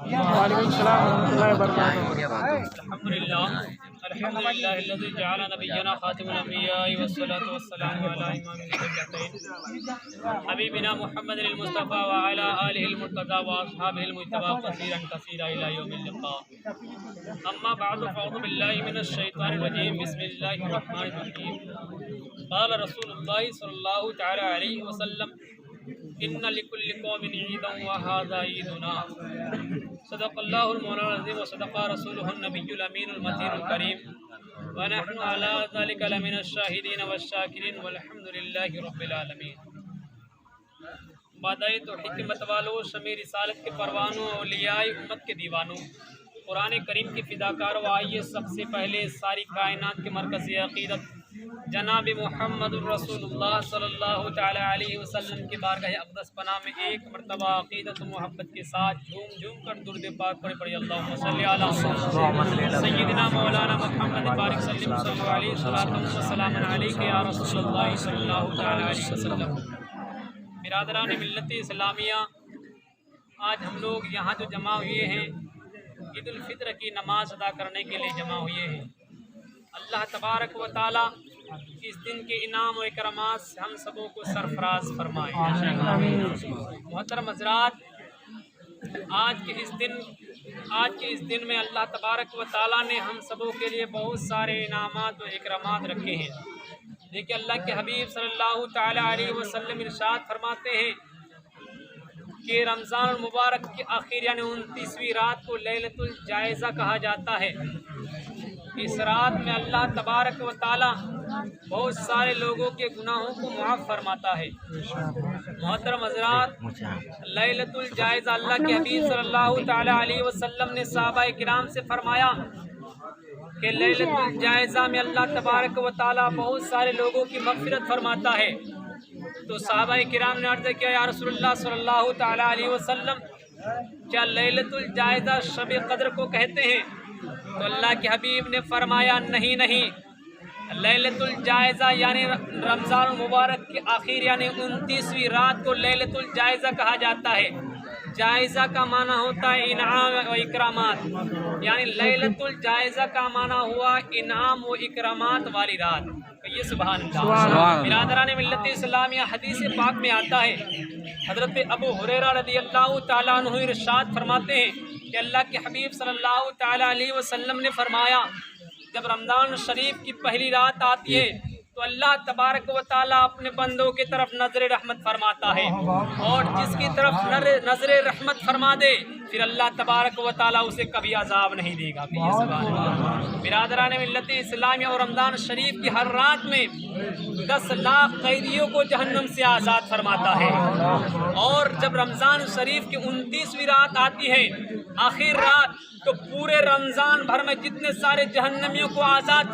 وعلیکم السلام ورحمۃ اللہ وبرکاتہ۔ الحمدللہ الذی جعل نبینا خاتم الانبیاء والصلاة والسلام علی امام المرسلین حبیبنا محمد المصطفى وعلى آلہ المرتضى واصحابہ المجتبى کثیرا کثیرا الی یوم اللقاء، اما بعد فاعوذ باللہ من الشیطان الرجیم، بسم اللہ الرحمن الرحیم۔ قال رسول اللہ صلی اللہ تعالی علیہ وسلم ان لکل قوم عیدا وهذا عیدنا، صدق اللہ المولانا العظیم وصدق رسولہ النبی الامین المتین الکریم، ونحن علی ذلک لمن الشاہدین والشاکرین والحمد للہ رب العالمین۔ بادائے تو حکمت والو، شمع رسالت کے پروانوں، اولیاء امت کے دیوانوں، قرآن کریم کی فداکاروں، آئیے سب سے پہلے ساری کائنات کے مرکزی عقیدت جناب محمد الرسول اللہ صلی اللہ تعالی علیہ وسلم کی بارگاہ اقدس پناہ میں ایک مرتبہ عقیدت و محبت کے ساتھ جھوم جھوم کر درود پاک پڑھے اللہم صلی علی سیدنا مولانا محمد بارک سلم صلی اللہ علیہ وسلم علیہ یا رسول اللہ صلی اللہ تعالی علیہ وسلم۔ برادران ملت اسلامیہ، آج ہم لوگ یہاں جو جمع ہوئے ہیں عید الفطر کی نماز ادا کرنے کے لیے جمع ہوئے ہیں۔ اللہ تبارک و تعالی اس دن کے انعام و اکرامات سے ہم سبوں کو سرفراز فرمائے۔ محترم حضرات، آج کے اس دن میں اللہ تبارک و تعالی نے ہم سبوں کے لیے بہت سارے انعامات و اکرامات رکھے ہیں۔ دیکھیں، اللہ کے حبیب صلی اللہ تعالی علیہ وسلم ارشاد فرماتے ہیں کہ رمضان المبارک کی آخر یعنی 29ویں رات کو لیلۃ الجائزہ کہا جاتا ہے۔ اس رات میں اللہ تبارک و تعالی بہت سارے لوگوں کے گناہوں کو معاف فرماتا ہے۔ محترم حضرات، لیلۃ الجائزہ، اللہ کے حبیب صلی اللہ تعالی علیہ وسلم نے صحابہ کرام سے فرمایا کہ لیلۃ الجائزہ میں اللہ تبارک و تعالی بہت سارے لوگوں کی مغفرت فرماتا ہے۔ تو صحابہ کرام نے عرض کیا، یا رسول اللہ صلی اللہ تعالی علیہ وسلم، کیا لیلۃ الجائزہ شب قدر کو کہتے ہیں؟ تو اللہ کے حبیب نے فرمایا، نہیں، لیلۃ الجائزہ یعنی رمضان المبارک کی آخر یعنی 29ویں رات کو لیلۃ الجائزہ کہا جاتا ہے۔ جائزہ کا معنی ہوتا ہے انعام و اکرامات، یعنی لیلۃ الجائزہ کا معنی ہوا انعام و اکرامات والی رات۔ یہ سبحان اللہ۔ برادران ملت اسلامیہ، حدیث پاک میں آتا ہے، حضرت ابو ہریرہ رضی اللہ تعالیٰ عنہ ارشاد فرماتے ہیں کہ اللہ کے حبیب صلی اللہ تعالیٰ علیہ وسلم نے فرمایا، جب رمضان شریف کی پہلی رات آتی ہے تو اللہ تبارک و تعالیٰ اپنے بندوں کی طرف نظر رحمت فرماتا ہے، اور جس کی طرف نظر رحمت فرما دے پھر اللہ تبارک و تعالیٰ اسے کبھی عذاب نہیں دے گا۔ برادران ملت اسلامیہ، اور رمضان شریف کی ہر رات میں 10 لاکھ قیدیوں کو جہنم سے آزاد فرماتا ہے۔ اور جب رمضان شریف کی 29ویں رات آتی ہے، آخر رات، تو پورے رمضان بھر میں جتنے سارے جہنمیوں کو آزاد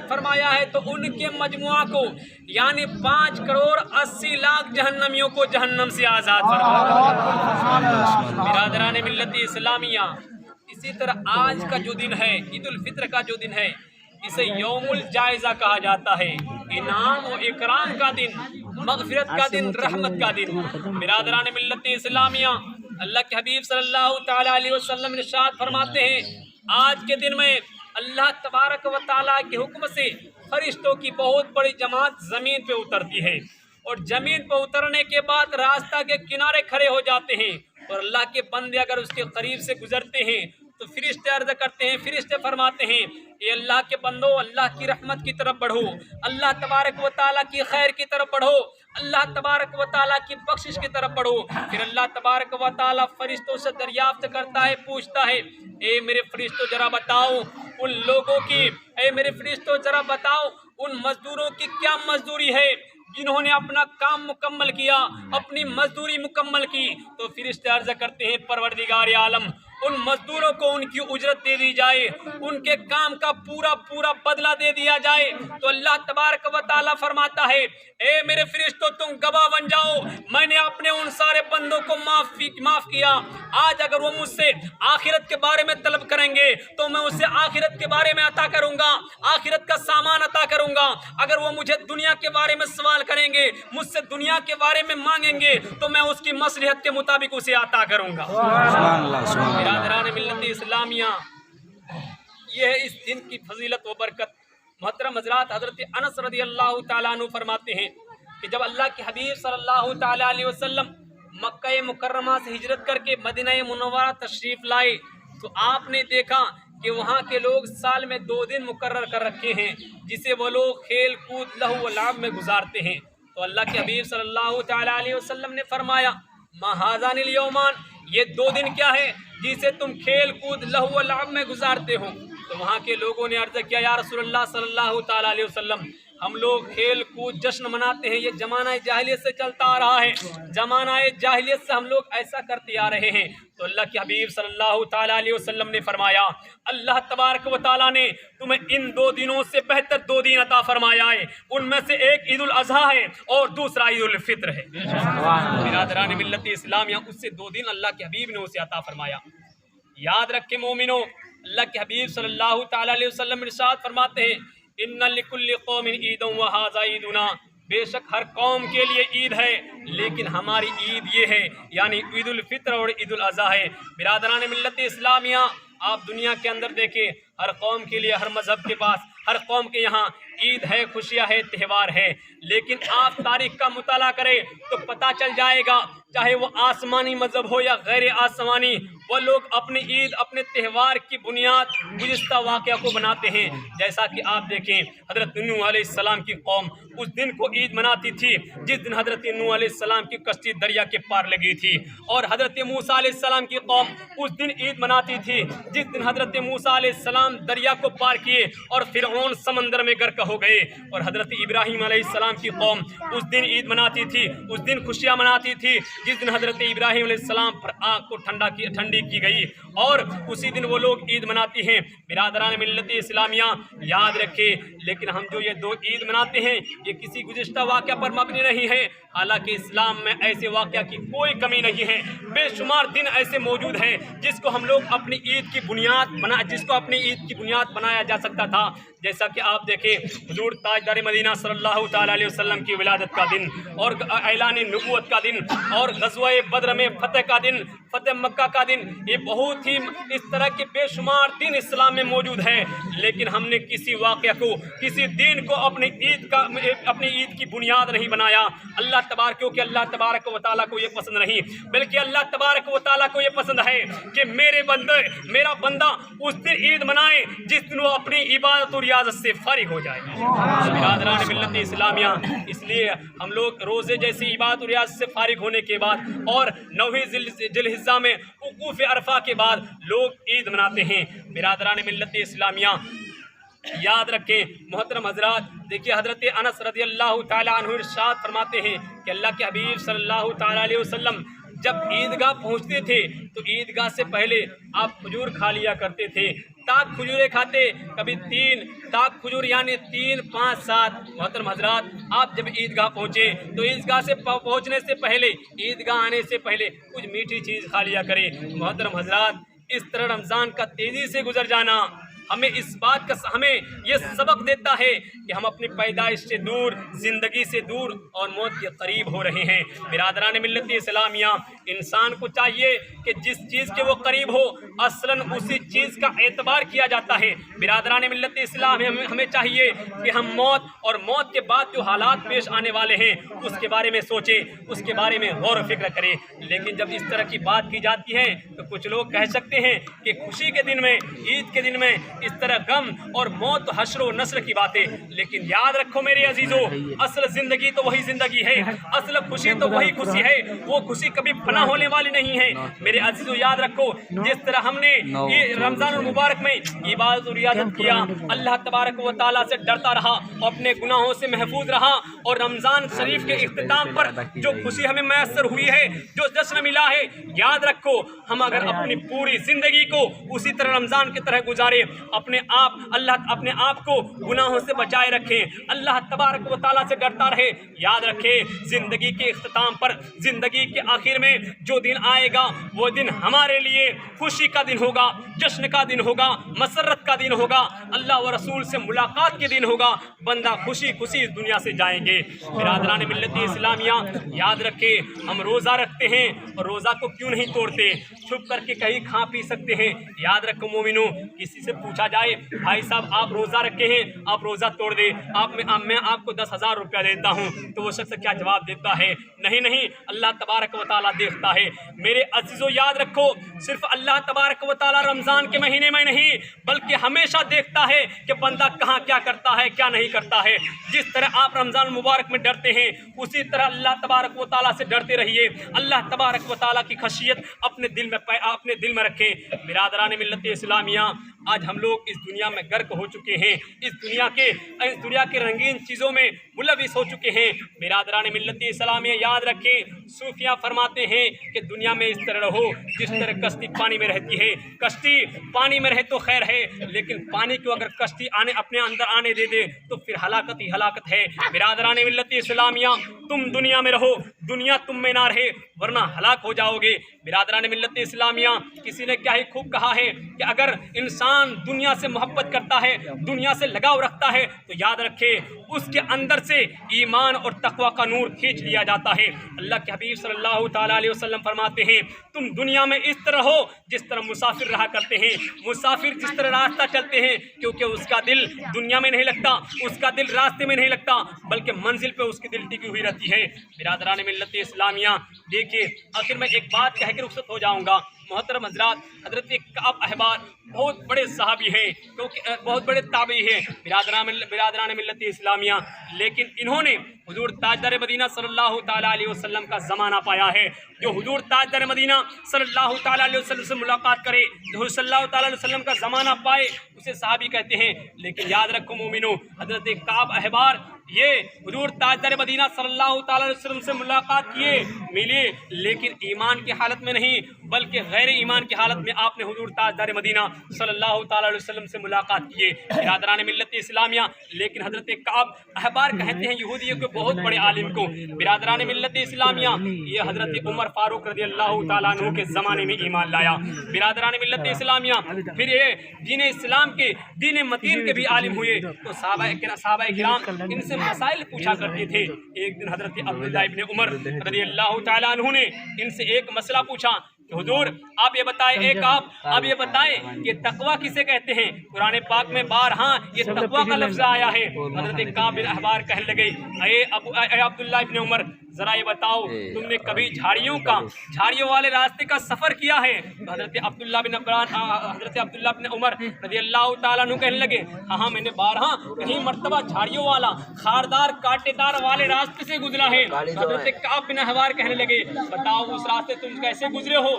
فرمایا ہے، تو ان کے مجموعہ کو یعنی 5 کروڑ 80 لاکھ جہنمیوں کو جہنم سے آزاد فرمایا ہے۔ برادران ملت اسلامیہ، اسی طرح آج کا جو دن ہے، عید الفطر کا جو دن ہے، اسے یوم الجائزہ کہا جاتا ہے، انعام و اکرام کا دن، مغفرت کا دن، رحمت کا دن۔ برادران ملت اسلامیہ، اللہ کے حبیب صلی اللہ تعالی علیہ وسلم ارشاد فرماتے ہیں، آج کے دن میں اللہ تبارک و تعالیٰ کے حکم سے فرشتوں کی بہت بڑی جماعت زمین پہ اترتی ہے، اور زمین پہ اترنے کے بعد راستہ کے کنارے کھڑے ہو جاتے ہیں، اور اللہ کے بندے اگر اس کے قریب سے گزرتے ہیں تو فرشتے عرض کرتے ہیں، فرشتے فرماتے ہیں، اے اللہ کے بندو، اللہ کی رحمت کی طرف بڑھو، اللہ تبارک و تعالیٰ کی خیر کی طرف بڑھو، اللہ تبارک و تعالیٰ کی بخشش کی طرف بڑھو۔ پھر اللہ تبارک و تعالیٰ فرشتوں سے دریافت کرتا ہے، پوچھتا ہے، اے میرے فرشتوں ذرا بتاؤ ان لوگوں کی، اے میرے فرشتوں ذرا بتاؤ ان مزدوروں کی کیا مزدوری ہے جنہوں نے اپنا کام مکمل کیا، اپنی مزدوری مکمل کی۔ تو فرشتے عرض کرتے ہیں، پروردگار عالم، उन मजदूरों को उनकी उजरत दे दी जाए, उनके काम का पूरा पूरा बदला दे दिया जाए। तो अल्लाह तबारक व तआला फरमाता है, ए मेरे फरिश्तों तुम गवाह बन जाओ, मैंने अपने उन सारे बंदों को माफ किया। आज अगर वो मुझसे आखिरत के बारे में तलब करेंगे तो मैं उसे आखिरत के बारे में अता करूंगा, आखिरत का सामान अता करूंगा। अगर वो मुझे दुनिया के बारे में सवाल करेंगे, मुझसे दुनिया के बारे में मांगेंगे, तो मैं उसकी मसलहत के मुताबिक उसे अता करूंगा। बिरादरान मिल्लत इस्लामिया, ये है इस दिन की फजीलत व बरकत। मोहतरम हज़रात, हज़रत अनस रज़ियल्लाहु ताला अन्हु फरमाते हैं कि जब अल्लाह के हबीब सल्लल्लाहु ताला अलैहि वसल्लम मक्का मुकर्रमा से हिजरत करके मदीना मुनव्वरा तशरीफ लाए तो आपने देखा कि वहाँ के लोग साल में 2 दिन मुकर्रर कर रखे हैं जिसे वो लोग खेल कूद लहू व लाभ में गुजारते हैं। तो अल्लाह के हबीब सल्लल्लाहु ताला अलैहि वसल्लम ने फरमाया, मा हाज़ानिल यौमान, ये 2 दिन क्या है जिसे तुम खेल कूद लहू व लाभ में गुजारते हो। तो वहाँ के लोगों ने अर्ज़ किया, या रसूलल्लाह सल्लल्लाहु ताला अलैहि वसल्लम, हम लोग खेल कूद जश्न मनाते हैं, ये ज़माना जाहिलियत से चलता आ रहा है, ज़माना जाहिलियत से हम लोग ऐसा करते आ रहे हैं। तो अल्लाह के हबीब सल्लल्लाहु ताला अलैहि वसल्लम ने फरमाया, अल्लाह तबारक व तआला ने तुम्हें इन 2 दिनों से बेहतर 2 दिन अता फरमाया है। उनमें से एक ईद उल अज़हा है और दूसरा ईद उल फित्र है। बिरादरान मिल्लत इस्लामिया, उससे 2 दिन अल्लाह के हबीब ने उसे अता फरमाया। याद रखे मोमिनो, अल्लाह के हबीब सल्लल्लाहु ताला अलैहि वसल्लम इरशाद फरमाते हैं, इन्ना लिकुल्लि कौमिन ईदुन व हाज़ा ईदुना, बेशक हर कौम के लिए ईद है लेकिन हमारी ईद ये है, यानी ईद उल फित्र और ईद उल अज़हा है। बिरादरान मिल्लत इस्लामिया, आप दुनिया के अंदर देखें, हर कौम के लिए, हर मज़हब के पास, हर कौम के यहाँ ईद है, खुशियाँ है, त्यौहार है। लेकिन आप तारीख़ का मुताला करें तो पता चल जाएगा, चाहे वो आसमानी मज़हब हो या गैर आसमानी, वो लोग अपनी ईद, अपने त्यौहार की बुनियाद गुज़िश्ता वाक़या को बनाते हैं। जैसा कि आप देखें, हज़रत नूह अलैहिस्सलाम की कौम उस दिन को ईद मनाती थी जिस दिन हज़रत नूह अलैहिस्सलाम की कश्ती दरिया के पार लगी थी, और हज़रत मूसा अलैहिस्सलाम की कौम उस दिन ईद मनाती थी जिस दिन हज़रत मूसा अलैहिस्सलाम दरिया को पार किए और फिरऔन समंदर में गर्क हो गए, और हज़रत इब्राहीम अलैहिस्सलाम की कौम उस दिन ईद मनाती थी, उस दिन खुशियाँ मनाती थी जिस दिन हज़रत इब्राहीम अलैहिस्सलाम पर आग को ठंडी की गई, और उसी दिन वो लोग ईद मनाती हैं। बिरादरान मिल्लत इस्लामिया, याद रखें, लेकिन हम जो ये 2 ईद मनाते हैं ये किसी गुज़िश्ता वाक़या पर मबनी नहीं है। हालांकि इस्लाम में ऐसे वाक़या की कोई कमी नहीं है, बेशुमार दिन ऐसे मौजूद हैं जिसको हम लोग अपनी ईद की बुनियाद बनाया जा सकता था। जैसा कि आप देखें, हुजूर ताजदार मदीना सल्लल्लाहु ताला अलैहि वसल्लम की विलादत का दिन, और ऐलान नबूवत का दिन, और ग़ज़वा बद्र में फ़तह का दिन, फ़तह मक्का का दिन, ये बहुत ही इस तरह के बेशुमार दिन इस्लाम में मौजूद है। लेकिन हमने किसी वाक़या को, किसी दिन को अपनी ईद की बुनियाद नहीं बनाया। अल्लाह तबारक व तआला को ये पसंद नहीं, बल्कि अल्लाह तबारक व तआला को ये पसंद है कि मेरा बंदा उस दिन ईद मनाए जिस दिन वो अपनी इबादत और रियाज़त से फारिग हो जाए। बिरादरान मिल्लत इस्लामिया, इसलिए हम लोग रोज़े जैसी इबादत और रियाज़त से फारिग होने के बाद और 9वीं ज़िलहिज्जा में वक़ूफ़ अरफ़ा के बाद लोग ईद मनाते हैं। बिरादरान मिल्लत इस्लामिया, याद रखें मोहतरम हज़रात, देखिए हज़रत अनस रज़ियल्लाहु ताला अन्हु इरशाद फरमाते हैं कि अल्लाह के हबीब सल्लल्लाहु ताला अलैहि वसल्लम जब ईदगाह पहुँचते थे तो ईदगाह से पहले आप खजूर खा लिया करते थे। ताक खजूरें खाते, कभी 3 ताक खजूर यानी 3, 5, 7। मोहतरम हज़रात, आप जब ईदगाह पहुँचे तो ईदगाह से पहुँचने से पहले, ईदगाह आने से पहले कुछ मीठी चीज़ खा लिया करें। मोहतरम हज़रात, इस तरह रमज़ान का तेज़ी से गुजर जाना हमें ये सबक देता है कि हम अपनी पैदाइश से दूर, ज़िंदगी से दूर और मौत के करीब हो रहे हैं। बिरादरान मिल्लत इस्लामिया, इंसान को चाहिए कि जिस चीज़ के वो करीब हो असलन उसी चीज़ का एतबार किया जाता है। बिरादरान मिल्लत इस्लाम, हमें चाहिए कि हम मौत और मौत के बाद जो हालात पेश आने वाले हैं उसके बारे में सोचें, उसके बारे में गौर फिक्र करें। लेकिन जब इस तरह की बात की जाती है तो कुछ लोग कह सकते हैं कि खुशी के दिन में, ईद के दिन में इस तरह गम और मौत हश्र व नस्ल की बातें। लेकिन याद रखो मेरे अजीजों, असल जिंदगी तो वही जिंदगी है, असल खुशी तो वही खुशी है, वो खुशी कभी फना होने वाली नहीं है। मेरे अजीजों याद रखो, जिस तरह हमने ये रमजान मुबारक में इबादत और रियाजत किया, अल्लाह तबारक व तआला से डरता रहा, अपने गुनाहों से महफूज रहा, और रमजान शरीफ के इख्तिताम पर जो खुशी हमें मैसर हुई है, जो जश्न मिला है, याद रखो हम अगर अपनी पूरी जिंदगी को उसी तरह रमजान की तरह गुजारे, अपने आप को गुनाहों से बचाए रखें, अल्लाह तबारक व तआला से डरता रहे, याद रखें जिंदगी के इख्तिताम पर, जिंदगी के आखिर में जो दिन आएगा वो दिन हमारे लिए खुशी का दिन होगा, जश्न का दिन होगा, मसरत का दिन होगा, अल्लाह व रसूल से मुलाकात के दिन होगा। बंदा खुशी खुशी इस दुनिया से जाएंगे। बिरादरान मिल्लत इस्लामिया, याद रखें हम रोज़ा रखते हैं और रोज़ा को क्यों नहीं तोड़ते, छुप करके कहीं खा पी सकते हैं। याद रखो मोमिनो, किसी से पूछा जाए भाई साहब आप रोज़ा रखे हैं, आप रोज़ा तोड़ दे, मैं आपको 10,000 रुपया देता हूँ, तो वो शख्स क्या जवाब देता है? नहीं नहीं, अल्लाह तबारक व तआला देखता है। मेरे अजीजों याद रखो, सिर्फ अल्लाह तबारक व तआला रमज़ान के महीने में नहीं बल्कि हमेशा देखता है कि बंदा कहाँ क्या करता है, क्या नहीं करता है। जिस तरह आप रमज़ान मुबारक में डरते हैं, उसी तरह अल्लाह तबारक व तआला से डरते रहिए। अल्लाह तबारक व तआला की खशियत अपने दिल में रखें। बिरादरान मिल्लत इस्लामिया, आज हम लोग इस दुनिया में गर्क हो चुके हैं, इस दुनिया के रंगीन चीज़ों में मुलविस हो चुके हैं। बिरादरान मिल्लत इस्लामिया, याद रखें सूफिया फरमाते हैं कि दुनिया में इस तरह रहो जिस तरह कश्ती पानी में रहती है। कश्ती पानी में रहे तो खैर है, लेकिन पानी को अगर कश्ती अपने अंदर आने दे दे तो फिर हलाकत ही हलाकत है। बिरादरान मिल्लत इस्लामिया, तुम दुनिया में रहो, दुनिया तुम में ना रहे, वरना हलाक हो जाओगे। बिरादरान मिल्लत इस्लामिया, किसी ने क्या ही खूब कहा है कि अगर इंसान दुनिया से मोहब्बत करता है, दुनिया से लगाव रखता है, तो याद रखे उसके अंदर से ईमान और तकवा का नूर खींच लिया जाता है। अल्लाह के हबीब सल्लल्लाहु ताला अलैहि वसल्लम फरमाते हैं, तुम दुनिया में इस तरह हो जिस तरह मुसाफिर रहा करते हैं। मुसाफिर जिस तरह रास्ता चलते हैं, क्योंकि उसका दिल दुनिया में नहीं लगता, उसका दिल रास्ते में नहीं लगता, बल्कि मंजिल पे उसकी दिल टिकी हुई रहती है। बिरादरान मिल्लत इस्लामिया, देखिए आखिर में एक बात कह के रुखसत हो जाऊंगा। मोहतरम हज़रात, हज़रत कअब अहबार बहुत बड़े सहाबी हैं, क्योंकि बहुत बड़े ताबी हैं बिरादरान मिल्लत इस्लामिया, लेकिन इन्होंने हुजूर ताजदार मदीना सल्लल्लाहु ताला अलैहि वसल्लम का ज़माना पाया है। जो हुजूर ताजदार मदीना सल्लल्लाहु ताला अलैहि वसल्लम से मुलाकात करे, जो सल्लल्लाहु ताला अलैहि वसल्लम का ज़माना पाए, उसे सहाबी कहते हैं। लेकिन याद रखो मोमिनो, हज़रत कअब अहबार ये हुजूर ताजदार मदीना सल्लल्लाहु ताला अलैहि वसल्लम से मुलाकात किए, मिले, लेकिन ईमान की हालत में नहीं बल्कि गैर ईमान की हालत में आपने हुजूर ताजदार मदीना सल्लल्लाहु ताला अलैहि वसल्लम से मुलाकात किए। बिरादरान मिल्लत इस्लामिया, लेकिन हज़रत कअब अहबार कहते हैं यहूदियों के बहुत बड़े आलिम को। बिरादरान मिल्लत इस्लामिया, ये हज़रत उमर फारूक रज़ियल्लाहु ताला अन्हु के ज़माने में ईमान लाया। बिरादरान मिल्लत इस्लामिया, फिर ये दीन इस्लाम के दीन मतीन के भी आलिम हुए। तो सहाबा किराम इनसे मसाइल पूछा करते थे। एक दिन हज़रत अब्दुल्लाह इब्न उमर रज़ियल्लाहु ताला अन्हु ने इनसे एक मसला पूछा, हुजूर आप ये बताएं, आप ये बताएं कि तकवा किसे कहते हैं? कुरान पाक में बारहा ये तकवा का लफ्ज़ आया है। हज़रत कअब बिन अहबार कहने लगे, अये अब्दुल्लाह इब्न उमर, ज़रा ये बताओ तुमने कभी झाड़ियों वाले रास्ते का सफ़र किया है? हज़रत अब्दुल्लाह बिन उमर रज़ियल्लाहु ताला अन्हु कहने लगे, हाँ मैंने बारहा कहीं मर्तबा झाड़ियों वाला खारदार कांटेदार वाले रास्ते से गुजरा है। हज़रत कअब बिन अहबार कहने लगे, बताओ उस रास्ते तुम कैसे गुजरे हो?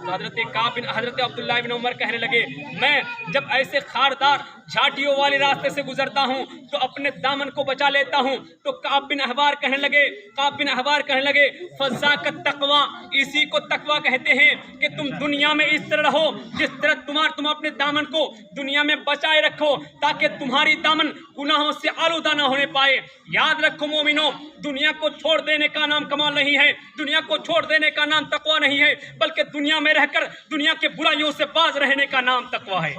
हज़रत अब्दुल्लाह बिन उमर कहने लगे, मैं जब ऐसे खारदार झाटियों वाले रास्ते से गुजरता हूँ तो अपने दामन को बचा लेता हूँ। तो कअब बिन अहबार कहने लगे फज़ाकत तक़वा, इसी को तक़वा कहते हैं कि तुम दुनिया में इस तरह रहो जिस तरह तुम अपने दामन को दुनिया में बचाए रखो, ताकि तुम्हारी दामन गुनाहों से आलूदा ना होने पाए। याद रखो मोमिनो, दुनिया को छोड़ देने का नाम कमाल नहीं है, दुनिया को छोड़ देने का नाम तक़वा नहीं है, बल्कि दुनिया में रहकर दुनिया के बुराइयों से बाज रहने का नाम तक़वा है।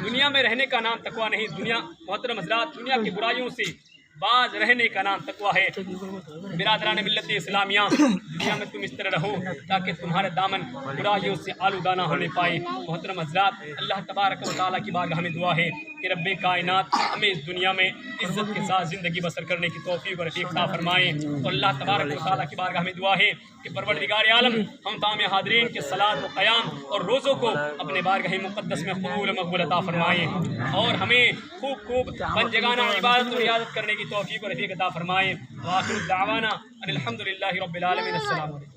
दुनिया में रहने का नाम तक़वा नहीं। दुनिया, मोहतरम हज़रात, दुनिया की बुराइयों से باز رہنے کا نام تقوی ہے۔ برادران ملت اسلامیہ، دنیا میں تم اس طرح رہو تاکہ تمہارا دامن برائیوں سے آلودہ نہ ہونے پائے۔ محترم حضرات، اللہ تبارک و تعالیٰ کی بارگاہ میں دعا ہے کہ رب کائنات ہمیں اس دنیا میں عزت کے ساتھ زندگی بسر کرنے کی توفیق اور عطا عطا فرمائے۔ اور اللہ تبارک و تعالیٰ کی بارگاہ میں دعا ہے کہ پروردگار عالم ہم تمام حاضرین کے صلاۃ و قیام اور روزوں کو اپنے بارگاہ مقدس میں قبول و مقبول عطا فرمائے، اور ہمیں خوب پنجگانہ عبادت و ریاضت کرنے کی توفیق اور عطا فرمائے۔ وآخر دعوانا ان الحمد للہ رب العالمین۔ السلام علیکم۔